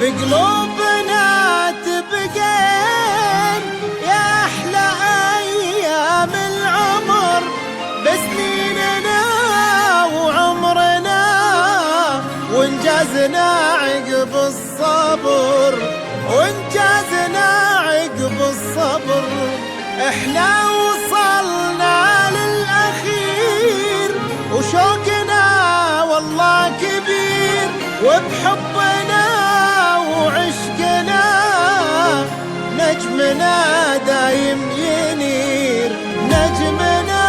بقلوبنا تبقين يا أحلى أيام العمر، بسنيننا وعمرنا وانجازنا عقب الصبر، وانجازنا عقب الصبر. احنا وصلنا للأخير وشوقنا والله كبير، وبحبنا وعشقنا نجمنا دايم ينير، نجمنا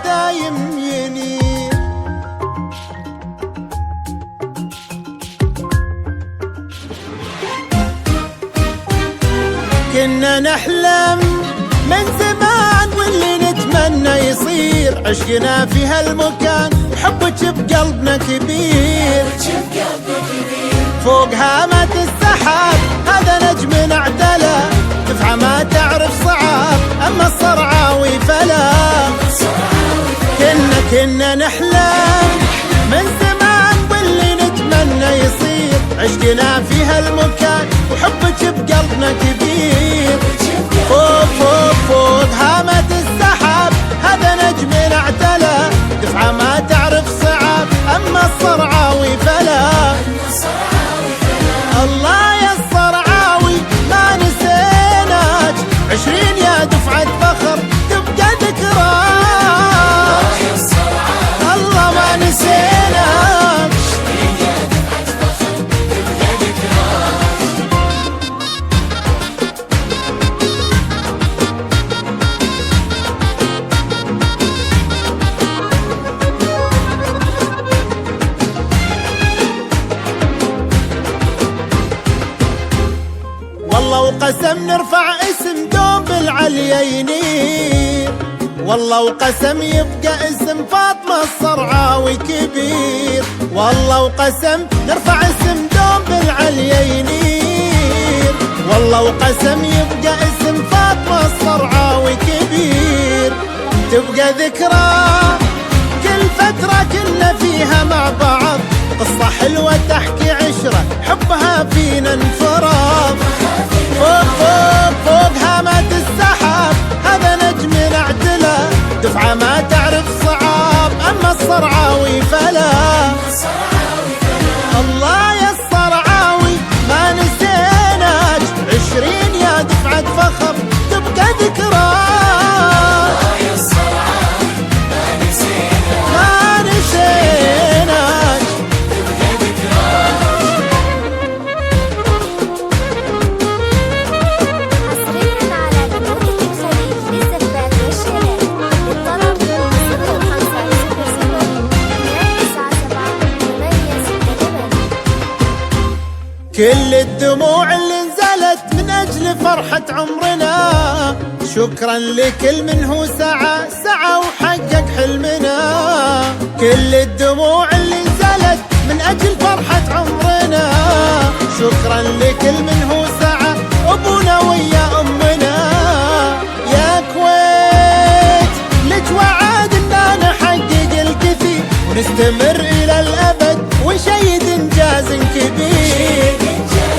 دايم ينير. كنا نحلم من زمان واللي نتمنى يصير، عشقنا في هالمكان وحبك بقلبنا كبير، فوق هامة السحاب هذا نجمنا اعتلى، دفعة ما تعرف صعاب اما الصرعاوي فلا. كنا نحلم من زمان واللي نتمنى يصير، عشقنا في هالمكان وحبك بقلبنا كبير، فوق فوق فوق هامة السحاب هذا نجمنا اعتلى، دفعة ما تعرف صعاب اما الصرعاوي فلا. الله يا الصرعاوي ما نسيناك، 20 يا دفعة فخر تبقى ذكراك. الله ما نسيناك، والله وقسم نرفع اسم دوم بالعليا ينير، والله وقسم يبقى اسم فاطمة الصرعاوي كبير، والله وقسم نرفع اسم دوم بالعليا ينير، والله وقسم يبقى اسم فاطمة الصرعاوي كبير، تبقى ذكرى كل فترة كنا فيها مع بعض، قصة حلوة تحكي عشرة حبها فينا انفراد، فوق فوق فوق هامة السحاب هذا نجمنا اعتلى، دفعة ما تعرف صعاب اما الصرعاوي فلا. الله يا الصرعاوي ما نسيناك، 20 يا دفعة فخر تبقى ذكراك. ما نسيناك، كل الدموع اللي نزلت من أجل فرحة عمرنا، شكرا لكل من هو سعى وحقق حلمنا. كل الدموع اللي نزلت من أجل فرحة عمرنا، شكرا لكل من هو سعى أبونا ويا أمنا. يا كويت لك وعد إننا نحقق الكثير ونستمر إلى الأبد ونشيد إنجاز كبير،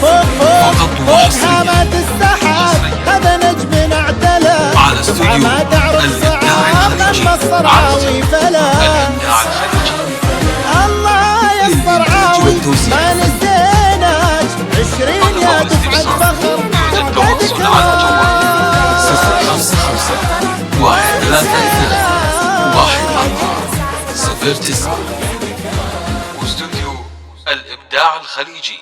فوق فوق فوق هامة السحاب هذا نجمنا اعتلى، دفعة ما تعرف صعاب اما الصرعاوي فلا. الله يا الصرعاوي ما نسيناك، 20 يا دفعة فخر تبقى ذكراك. 055-132-144-09 واستوديو الإبداع الخليجي.